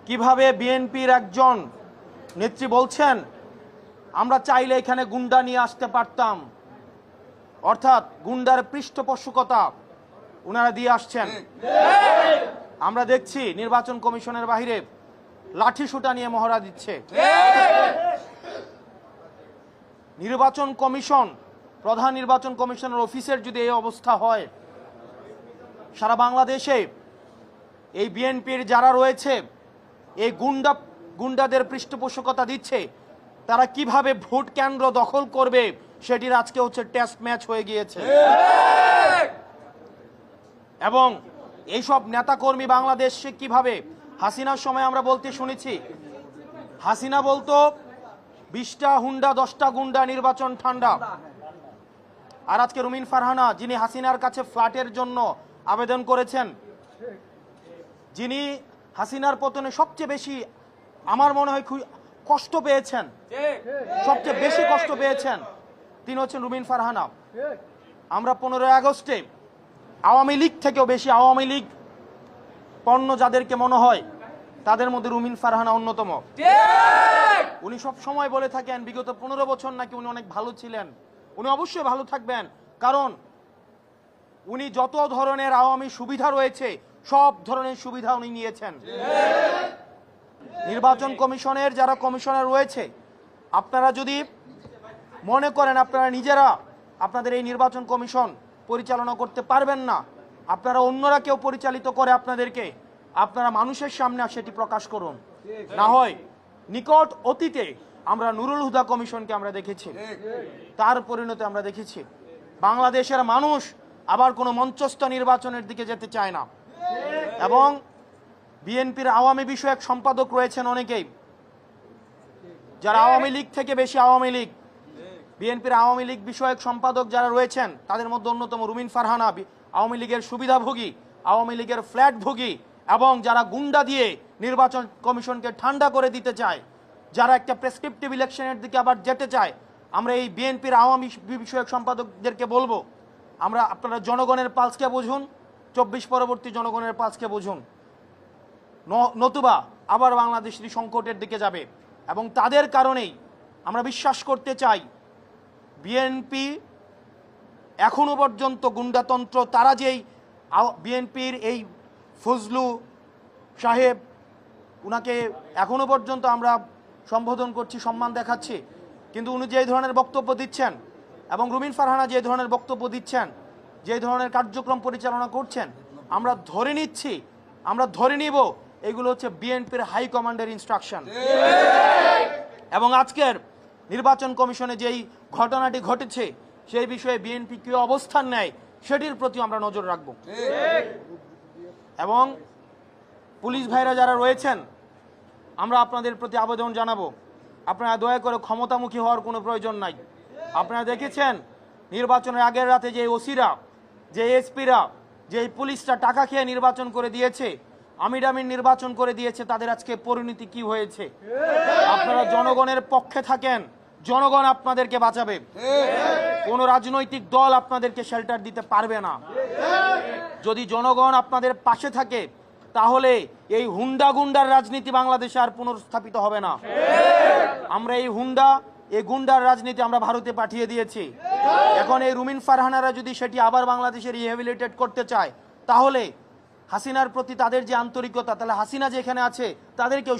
কিভাবে বিএনপির একজন নেত্রী বলছেন আমরা চাইলে এখানে গুন্ডা নিয়ে আসতে পারতাম, অর্থাৎ গুন্ডার পৃষ্ঠপোষকতা ওনারা দিয়ে আসছেন। আমরা দেখছি নির্বাচন কমিশনের বাইরে লাঠি সোঁটা নিয়ে মহড়া দিচ্ছে। নির্বাচন কমিশন, প্রধান নির্বাচন কমিশনের অফিসের যদি এই অবস্থা হয়, সারা বাংলাদেশে এই বিএনপির যারা রয়েছে এই গুন্ডাদের পৃষ্ঠপোষকতা দিচ্ছে, তারা কিভাবে ভোট কেন্দ্র দখল করবে সেটির আজকে হচ্ছে টেস্ট ম্যাচ হয়ে গিয়েছে। এবং এইসব নেতাকর্মী বাংলাদেশে কিভাবে, হাসিনার সময় আমরা বলতে শুনেছি, হাসিনা বলতো 20টা হুন্ডা 10টা গুন্ডা, নির্বাচন ঠান্ডা। আর আজকে রুমিন ফারহানা, যিনি হাসিনার কাছে ফ্ল্যাটের জন্য আবেদন করেছেন, যিনি হাসিনার পতনে সবচেয়ে বেশি আমার মনে হয় কষ্ট পেয়েছেন, সবচেয়ে বেশি কষ্ট পেয়েছেন, তিনি হচ্ছেন রুমিন ফারহানা। আমরা 15 আগস্টে আওয়ামী লীগ থেকেও বেশি আওয়ামী লীগ পণ্য যাদেরকে মনে হয় তাদের মধ্যে রুমিন ফারহানা অন্যতম। উনি সব সময় বলে থাকেন বিগত 15 বছর নাকি উনি অনেক ভালো ছিলেন। উনি অবশ্যই ভালো থাকবেন, কারণ উনি যত ধরনের আওয়ামী সুবিধা রয়েছে সব ধরনের সুবিধা উনি নিয়েছেন। নির্বাচন কমিশনের যারা কমিশনার রয়েছে, আপনারা যদি মনে করেন আপনারা নিজেরা আপনাদের এই নির্বাচন কমিশন পরিচালনা করতে পারবেন না, আপনারা অন্যরা কেউ পরিচালিত করে আপনাদেরকে, আপনারা মানুষের সামনে সেটি প্রকাশ করুন। না হয় নিকট অতীতে আমরা নুরুল হুদা কমিশনকে আমরা দেখেছি, তার পরিণতি আমরা দেখেছি। বাংলাদেশের মানুষ আবার কোনো মঞ্চস্থ নির্বাচনের দিকে যেতে চায় না। এবং বিএনপির আওয়ামী বিষয়ক সম্পাদক রয়েছেন অনেকেই, যারা আওয়ামী লীগ থেকে বেশি আওয়ামী লীগ। বিএনপির আওয়ামী লীগ বিষয়ক সম্পাদক যারা রয়েছেন তাদের মধ্যে অন্যতম রুমিন ফারহানা, আওয়ামী লীগের সুবিধাভোগী, আওয়ামী লীগের ফ্ল্যাটভোগী, এবং যারা গুন্ডা দিয়ে নির্বাচন কমিশনকে ঠান্ডা করে দিতে চায়, যারা একটা প্রেসক্রিপটিভ ইলেকশনের দিকে আবার যেতে চায়। আমরা এই বিএনপির আওয়ামী বিষয়ক সম্পাদকদেরকে বলবো, আপনারা জনগণের পালসকে বুঝুন, 24 পরবর্তী জনগণের পালসকে বুঝুন, নতুবা আবার বাংলাদেশের সংকটের দিকে যাবে। এবং তাদের কারণেই আমরা বিশ্বাস করতে চাই বিএনপি এখনো পর্যন্ত গুন্ডাতন্ত্র, তারা যেই বিএনপির এই ফজলু সাহেব, উনাকে এখনো পর্যন্ত আমরা সম্বোধন করছি, সম্মান দেখাচ্ছি, কিন্তু উনি যে ধরনের বক্তব্য দিচ্ছেন এবং রুমিন ফারহানা যে ধরনের বক্তব্য দিচ্ছেন, যে ধরনের কার্যক্রম পরিচালনা করছেন, আমরা ধরে নিব এগুলো হচ্ছে বিএনপির হাই কমান্ডের ইনস্ট্রাকশন। এবং আজকের নির্বাচন কমিশনে যেই ঘটনাটি ঘটেছে সেই বিষয়ে বিএনপি কি অবস্থান নেয় সেটির প্রতি আমরা নজর রাখব। এবং পুলিশ ভাইরা যারা রয়েছেন, আমরা আপনাদের প্রতি আবেদন জানাবো, আপনারা দয়া করে ক্ষমতামুখী হওয়ার কোনো প্রয়োজন নাই। আপনারা দেখেছেন নির্বাচনের আগের রাতে যে ওসিরা, যে এসপিরা, যে পুলিশরা টাকা খেয়ে নির্বাচন করে দিয়েছে, আমিরামিন নির্বাচন করে দিয়েছে, তাদের আজকে পরিণতি কি হয়েছে। আপনারা জনগণের পক্ষে থাকেন, জনগণ আপনাদেরকে বাঁচাবে, কোন রাজনৈতিক দল আপনাদেরকে শেল্টার দিতে পারবে না। যদি জনগণ আপনাদের পাশে থাকে তাহলে এই হুন্ডা গুন্ডার রাজনীতি বাংলাদেশে আর পুনর্স্থাপিত হবে না। আমরা এই গুন্ডার রাজনীতি আমরা ভারতে পাঠিয়ে দিয়েছি। এখন এই রুমিন ফারহানারা যদি সেটি আবার বাংলাদেশে রিহ্যাবিলিটেট করতে চায়, তাহলে হাসিনার প্রতি তাদের যে আন্তরিকতা, তাহলে হাসিনা যেখানে আছে তাদেরকেও